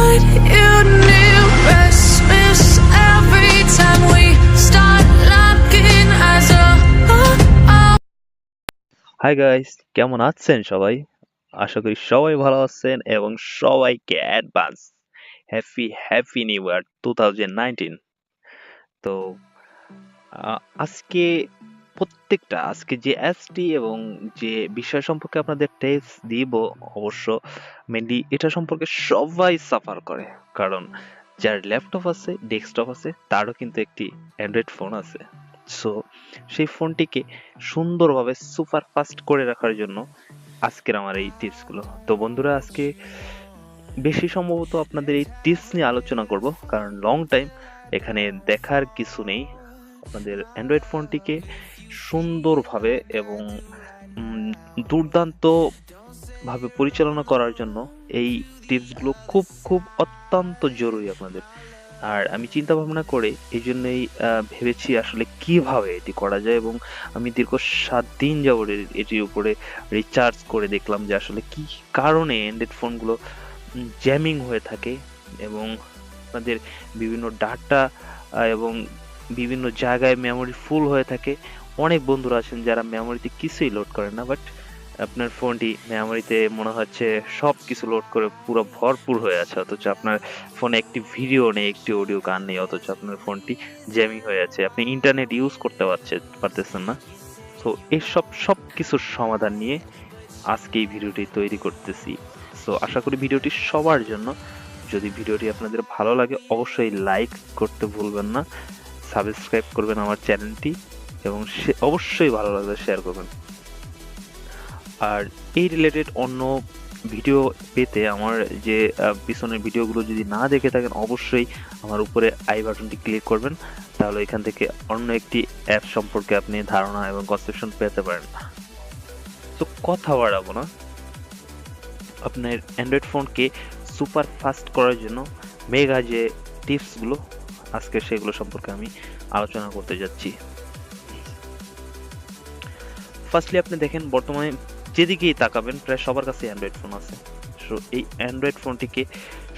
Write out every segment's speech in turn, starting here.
what you knew. Restless every time we start looking as a high guys, কেমন আছেন সবাই? আশা করি সবাই ভালো আছেন এবং সবাইকে অ্যাডভান্স হ্যাপি নিউ ইয়ার 2019। তো আজকে আজকে যে এসটি এবং যে বিষয় সম্পর্কে আপনাদের টেস্ট দিব, অবশ্য মেনলি এটা সম্পর্কে সবাই সাফার করে, কারণ যার ল্যাপটপ আছে, ডেস্কটপ আছে, তারও কিন্তু একটি অ্যান্ড্রয়েড ফোন আছে। সো সেই ফোনটিকে সুন্দরভাবে সুপার ফাস্ট করে রাখার জন্য আজকের আমার এই টিপসগুলো। তো বন্ধুরা, আজকে বেশি সম্ভবত আপনাদের এই টিপস নিয়ে আলোচনা করব, কারণ লং টাইম এখানে দেখার কিছু নেই। আপনাদের অ্যান্ড্রয়েড ফোনটিকে সুন্দরভাবে এবং দুর্দান্ত ভাবে পরিচালনা করার জন্য এই টিপসগুলো খুব খুব অত্যন্ত জরুরি আপনাদের। আর আমি চিন্তা ভাবনা করে এই জন্যই ভেবেছি আসলে কিভাবে এটি করা যায়, এবং আমি দীর্ঘ 7 দিন যাবত এটির উপরে রিচার্জ করে দেখলাম যে আসলে কি কারণে অ্যান্ড্রয়েড ফোনগুলো জ্যামিং হয়ে থাকে এবং আপনাদের বিভিন্ন ডাটা এবং বিভিন্ন জায়গায় মেমোরি ফুল হয়ে থাকে। অনেক বন্ধুরা আছেন যারা মেমোরিতে কিছুই লোড করেন না, বাট আপনার ফোনটি মেমোরিতে মনে হচ্ছে সব কিছু লোড করে পুরো ভরপুর হয়ে আছে, অথচ আপনার ফোনে একটি ভিডিও নেই, একটি অডিও গান নেই, অথচ আপনার ফোনটি জ্যামিং হয়ে আছে, আপনি ইন্টারনেট ইউজ করতে পারতেছেন না। তো এসব সব কিছুর সমাধান নিয়ে আজকে এই ভিডিওটি তৈরি করতেছি। সো আশা করি ভিডিওটি সবার জন্য। যদি ভিডিওটি আপনাদের ভালো লাগে অবশ্যই লাইক করতে ভুলবেন না, সাবস্ক্রাইব করবেন আমার চ্যানেলটি, এবং অবশ্যই ভালো লাগলে শেয়ার করবেন। আর এই রিলেটেড অন্য ভিডিও পেতে আমার যে পিছনের ভিডিওগুলো যদি না দেখে থাকেন অবশ্যই আমার উপরে আই বাটনটি ক্লিক করবেন, তাহলে এখান থেকে অন্য একটি অ্যাপ সম্পর্কে আপনি ধারণা এবং কনসেপশন পেতে পারেন। তো কথা বাড়াবো না, আপনার অ্যান্ড্রয়েড ফোনকে সুপার ফাস্ট করার জন্য মেগা যে টিপসগুলো আজকে সেগুলো সম্পর্কে আমি আলোচনা করতে যাচ্ছি। ফার্স্টলি আপনি দেখেন বর্তমানে যেদিকেই তাকাবেন প্রায় সবার কাছে অ্যান্ড্রয়েড ফোন আছে। সো এই অ্যান্ড্রয়েড ফোনটিকে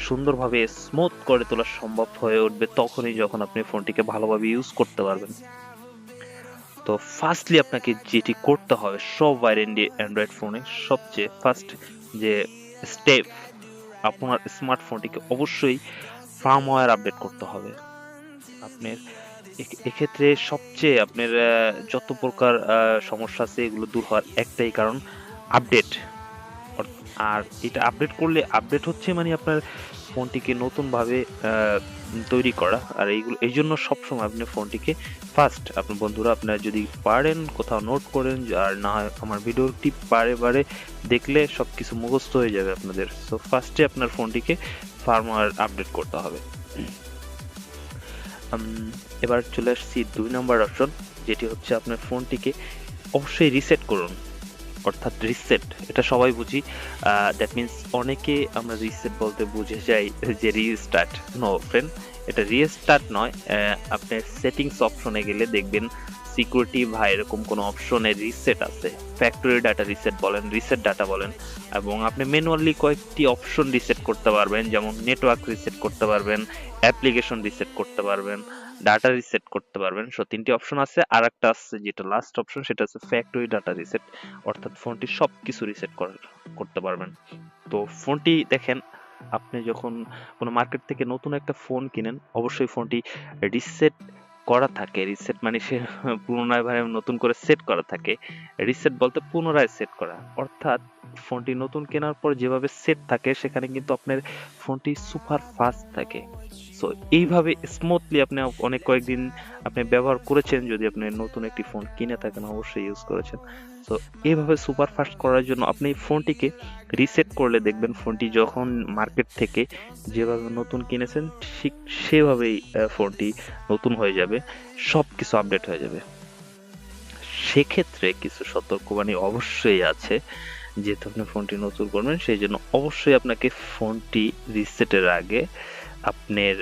সুন্দরভাবে স্মুথ করে তোলা সম্ভব হয়ে উঠবে তখনই যখন আপনি ফোনটিকে ভালোভাবে ইউজ করতে পারবেন। তো ফার্স্টলি আপনাকে যেটি করতে হবে সব ভ্যারিয়েন্টে অ্যান্ড্রয়েড ফোনে সবচেয়ে ফার্স্ট যে স্টেপ, আপনার স্মার্টফোনটিকে অবশ্যই ফার্মওয়্যার আপডেট করতে হবে। আপনার এক্ষেত্রে সবচেয়ে আপনার যত প্রকার সমস্যা আছে এগুলো দূর হওয়ার একটাই কারণ, আপডেট। আর এটা আপডেট করলে, আপডেট হচ্ছে মানে আপনার ফোনটিকে নতুনভাবে তৈরি করা। আর এই জন্য সবসময় আপনি ফোনটিকে ফার্স্ট, আপনার বন্ধুরা আপনারা যদি পারেন কোথাও নোট করেন, আর না হয় আমার ভিডিওটি বারে বারে দেখলে সব কিছু মুখস্থ হয়ে যাবে আপনাদের। সো ফার্স্টে আপনার ফোনটিকে ফার্মওয়্যার আপডেট করতে হবে। এবার চলে আসছি 2 নম্বর অপশন, যেটি হচ্ছে আপনার ফোনটিকে অবশ্যই রিসেট করুন, অর্থাৎ রিসেট। এটা সবাই বুঝি, দ্যাট মিনস অনেকে আমরা রিসেট বলতে বুঝে যাই যে রিস্টার্ট। নো ফ্রেন্ড, এটা রিস্টার্ট নয়। আপনি সেটিংস অপশনে গেলে দেখবেন সিকিউরিটি বা এরকম কোনো অপশনে রিসেট আছে, ফ্যাক্টরি ডাটা রিসেট বলেন, রিসেট ডাটা বলেন, এবং আপনি ম্যানুয়ালি কয়েকটি অপশন রিসেট করতে পারবেন, যেমন নেটওয়ার্ক রিসেট করতে পারবেন, অ্যাপ্লিকেশন রিসেট করতে পারবেন, ডাটা রিসেট করতে পারবেন। সো 3টি অপশন আছে। আর একটা আছে যেটা লাস্ট অপশন, সেটা হচ্ছে ফ্যাক্টরি ডাটা রিসেট, অর্থাৎ ফোনটি সবকিছু রিসেট করতে পারবেন। তো ফোনটি দেখেন, আপনি যখন কোনো মার্কেট থেকে নতুন একটা ফোন কিনেন অবশ্যই ফোনটি রিসেট করা থাকে। রিসেট মানে সে পুনরায় ভাবে নতুন করে সেট করা থাকে। রিসেট বলতে পুনরায় সেট করা, অর্থাৎ ফোনটি নতুন কেনার পর যেভাবে সেট থাকে সেখানে কিন্তু আপনার ফোনটি সুপার ফাস্ট থাকে। সো এইভাবে স্মুথলি আপনি অনেক কয়েকদিন আপনি ব্যবহার করেছেন, যদি আপনি নতুন একটি ফোন কিনে থাকেন অবশ্যই ইউজ করেছেন। সো এইভাবে সুপার ফাস্ট করার জন্য আপনি ফোনটিকে রিসেট করলে দেখবেন ফোনটি যখন মার্কেট থেকে যেভাবে নতুন কিনেছেন ঠিক সেভাবেই ফোনটি নতুন হয়ে যাবে, সব কিছু আপডেট হয়ে যাবে। সেক্ষেত্রে কিছু সতর্কবাণী অবশ্যই আছে, যেহেতু আপনি ফোনটি নতুন করবেন সেই জন্য অবশ্যই আপনাকে ফোনটি রিসেটের আগে আপনার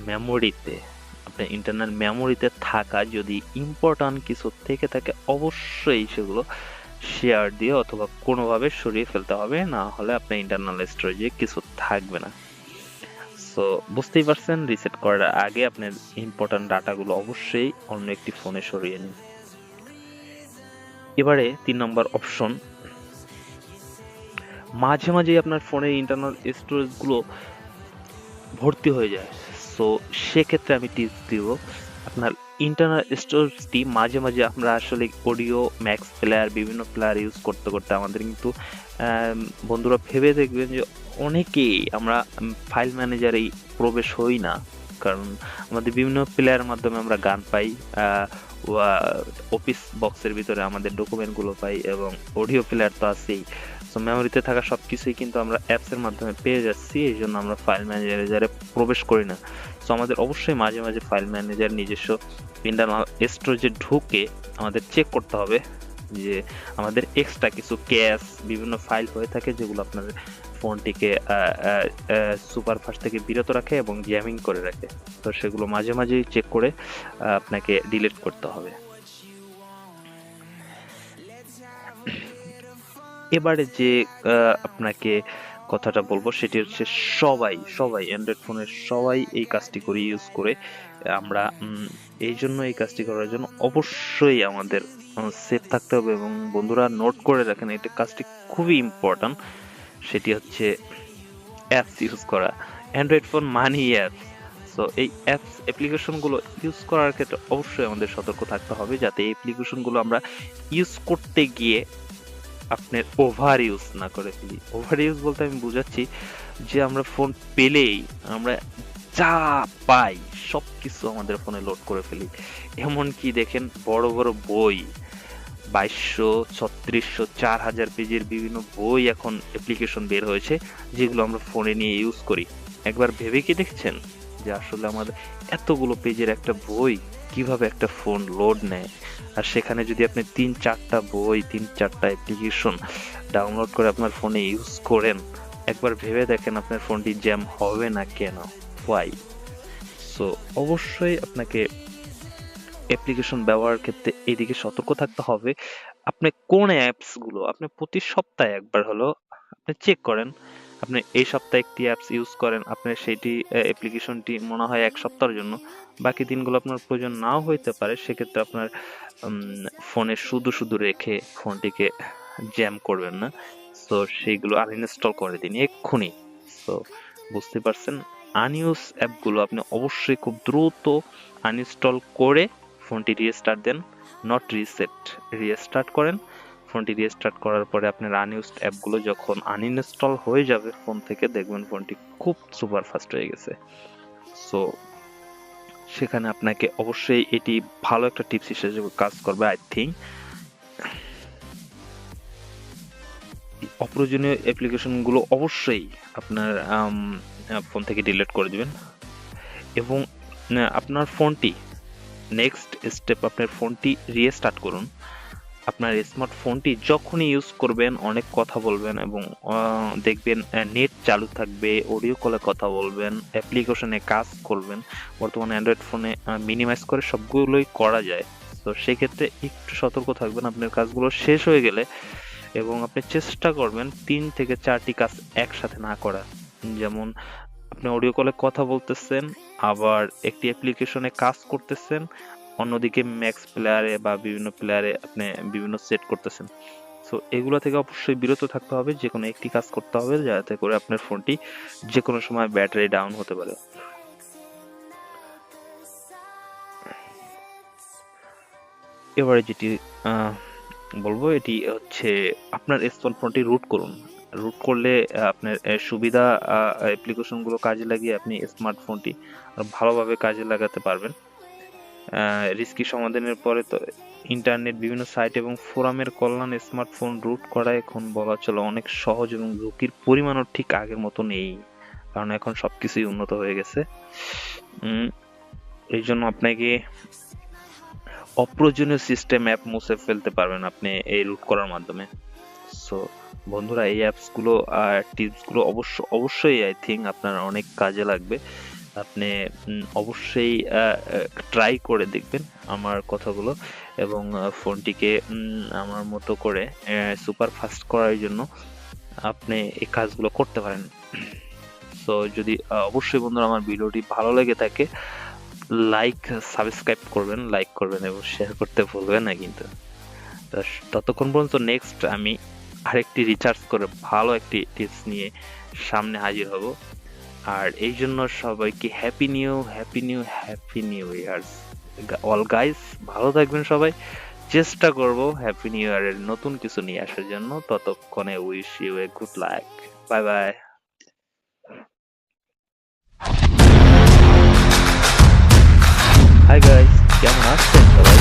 মেমোরিতে, আপনার ইন্টারনাল মেমোরিতে থাকা যদি ইম্পর্ট্যান্ট কিছু থেকে থাকে অবশ্যই সেগুলো শেয়ার দিয়ে অথবা কোনোভাবে সরিয়ে ফেলতে হবে, না হলে আপনার ইন্টারনাল স্টোরেজে কিছু থাকবে না। সো বুঝতেই পারছেন, রিসেট করার আগে আপনার ইম্পর্টেন্ট ডাটাগুলো অবশ্যই অন্য একটি ফোনে সরিয়ে নিন। এবারে 3 নম্বর অপশন, মাঝে মাঝে আপনার ফোনের ইন্টারনাল স্টোরেজগুলো ভর্তি হয়ে যায়। সো সেক্ষেত্রে আমি টিপস দিব, আপনার ইন্টারনাল স্টোরেজটি মাঝে মাঝে আমরা আসলে অডিও ম্যাক্স প্লেয়ার বিভিন্ন প্লেয়ার ইউজ করতে করতে আমাদের কিন্তু বন্ধুরা ভেবে দেখবেন যে অনেকেই আমরা ফাইল ম্যানেজারেই প্রবেশ হই না, কারণ আমাদের বিভিন্ন প্লেয়ারের মাধ্যমে আমরা গান পাই, অফিস বক্সের ভিতরে আমাদের ডকুমেন্টগুলো পাই, এবং অডিও প্লেয়ার তো আছেই। সো মেমোরিতে থাকা সব কিছুই কিন্তু আমরা অ্যাপসের মাধ্যমে পেয়ে যাচ্ছি, এই জন্য আমরা ফাইল ম্যানেজারে প্রবেশ করি না। সো আমাদের অবশ্যই মাঝে মাঝে ফাইল ম্যানেজার নিজস্ব ইন্টারনাল স্টোরেজে ঢুকে আমাদের চেক করতে হবে যে আমাদের এক্সট্রা কিছু ক্যাশ বিভিন্ন ফাইল হয়ে থাকে যেগুলো আপনার ফোনটিকে সুপারফাস্ট থেকে বিরত রাখে এবং জ্যামিং করে রাখে। তো সেগুলো মাঝে মাঝেই চেক করে আপনাকে ডিলিট করতে হবে। এবারে যে আপনাকে কথাটা বলবো সেটি হচ্ছে, সবাই অ্যান্ড্রয়েড ফোনের সবাই এই কাজটি করে ইউজ করে। আমরা এই জন্য এই কাজটি করার জন্য অবশ্যই আমাদের সেফ থাকতে হবে, এবং বন্ধুরা নোট করে রাখেন, এটা কাজটি খুবই ইম্পর্ট্যান্ট। সেটি হচ্ছে অ্যাপস ইউজ করা। Android phone money apps. So এই অ্যাপস অ্যাপ্লিকেশনগুলো ইউজ করার ক্ষেত্রে অবশ্যই আমাদের সতর্ক থাকতে হবে, যাতে এই অ্যাপ্লিকেশনগুলো আমরা ইউজ করতে গিয়ে আপনার ওভার ইউজ না করে ফেলি। ওভার ইউজ বলতে আমি বুঝাচ্ছি যে আমরা ফোন পেলেই আমরা যা পাই সব কিছু আমাদের ফোনে লোড করে ফেলি। এমনকি দেখেন বড় বড় বই 2200, 3600, 4000 পেজের বিভিন্ন বই এখন অ্যাপ্লিকেশন বের হয়েছে যেগুলো আমরা ফোনে নিয়ে ইউজ করি। একবার ভেবে কি দেখছেন যে আসলে আমাদের এতগুলো পেজের একটা বই কিভাবে একটা ফোন লোড নেয়? আর সেখানে যদি আপনি 3-4টা বই 3-4টা অ্যাপ্লিকেশন ডাউনলোড করে আপনার ফোনে ইউজ করেন, একবার ভেবে দেখেন আপনার ফোনটি জ্যাম হবে না কেন? ওয়াই? সো অবশ্যই আপনাকে অ্যাপ্লিকেশন ব্যবহারের ক্ষেত্রে এদিকে সতর্ক থাকতে হবে। আপনি কোন অ্যাপস গুলো আপনি প্রতি সপ্তাহে একবার হলো আপনি চেক করেন। আপনি এই সপ্তাহে একটি অ্যাপস ইউজ করেন, আপনার সেইটি অ্যাপ্লিকেশনটি মনে হয় 1 সপ্তাহের জন্য, বাকি দিনগুলো আপনার প্রয়োজন নাও হইতে পারে। সেক্ষেত্রে আপনার ফোনে শুধু রেখে ফোনটিকে জ্যাম করবেন না। সো সেইগুলো আনইনস্টল করে দিন এক্ষুনি। সো বুঝতে পারছেন, আনইউজ অ্যাপগুলো আপনি অবশ্যই খুব দ্রুত আনইনস্টল করে ফোনটি রিস্টার্ট দেন, নট রিসেট, রিস্টার্ট করেন। ফোনটি রিস্টার্ট করার পরে আপনার আনইউজড অ্যাপগুলো যখন আনইনস্টল হয়ে যাবে ফোন থেকে, দেখবেন ফোনটি খুব সুপার ফাস্ট হয়ে গেছে। সো সেখানে আপনাকে অবশ্যই এটি ভালো একটা টিপস হিসেবে কাজ করবে। আই থিঙ্ক অপ্রয়োজনীয় অ্যাপ্লিকেশনগুলো অবশ্যই আপনার ফোন থেকে ডিলিট করে দিবেন, এবং আপনার ফোনটি নেক্সট স্টেপ আপনার ফোনটি রিস্টার্ট করুন। আপনার স্মার্টফোনটি যখনই ইউজ করবেন অনেক কথা বলবেন, এবং দেখবেন নেট চালু থাকবে, অডিও কলে কথা বলবেন, অ্যাপ্লিকেশনে কাজ করবেন। বর্তমানে অ্যান্ড্রয়েড ফোনে মিনিমাইজ করে সবগুলোই করা যায়। তো সেক্ষেত্রে একটু সতর্ক থাকবেন আপনার কাজগুলো শেষ হয়ে গেলে, এবং আপনি চেষ্টা করবেন 3 থেকে 4টি কাজ একসাথে না করা। যেমন আপনি অডিও কলে কথা বলতেছেন, আবার একটি অ্যাপ্লিকেশনে কাজ করতেছেন, অন্যদিকে ম্যাক্স প্লেয়ারে বা বিভিন্ন প্লেয়ারে আপনি বিভিন্ন সেট করতেছেন। সো এগুলো থেকে অবশ্যই বিরত থাকতে হবে, যে কোনো একটি কাজ করতে হবে যাতে করে আপনার ফোনটি যে কোনো সময় ব্যাটারি ডাউন হতে পারে। এবারে যেটি বলবো এটি হচ্ছে, আপনার স্মার্টফোনটি রুট করুন। রুট করলে আপনার সুবিধা অ্যাপ্লিকেশনগুলো কাজে লাগিয়ে আপনি স্মার্টফোনটি ভালোভাবে কাজে লাগাতে পারবেন। রিস্কি সমাধানের পরে তো ইন্টারনেট বিভিন্ন সাইট এবং ফোরামের কল্যাণ স্মার্টফোন রুট করা এখন বলা চলে অনেক সহজ, এবং ঝুঁকির পরিমাণও ঠিক আগের মতো নেই, কারণ এখন সবকিছুই উন্নত হয়ে গেছে। এই জন্য আপনাকে অপ্রয়োজনীয় সিস্টেম অ্যাপ মুছে ফেলতে পারবেন আপনি এই রুট করার মাধ্যমে। সো বন্ধুরা, এই অ্যাপসগুলো আর টিপসগুলো অবশ্যই আই থিঙ্ক আপনার অনেক কাজে লাগবে। আপনি অবশ্যই ট্রাই করে দেখবেন আমার কথাগুলো, এবং ফোনটিকে আমার মতো করে সুপার ফাস্ট করার জন্য আপনি এই কাজগুলো করতে পারেন। সো যদি অবশ্যই বন্ধুরা আমার ভিডিওটি ভালো লেগে থাকে লাইক সাবস্ক্রাইব করবেন, লাইক করবেন এবং শেয়ার করতে ভুলবেন না কিন্তু। তো ততক্ষণ পর্যন্ত নেক্সট আমি আরেকটি রিচার্জ করে ভালো একটি টিপস নিয়ে সামনে হাজির হব। আর এই জন্য সবাইকে happy new years all guys. ভালো থাকবেন সবাই, চেষ্টা করব হ্যাপি নিউ ইয়ারের নতুন কিছু নিয়ে আসার জন্য। ততক্ষণে wish you a good luck. Bye bye. Hi guys, কেমন আছেন সবাই?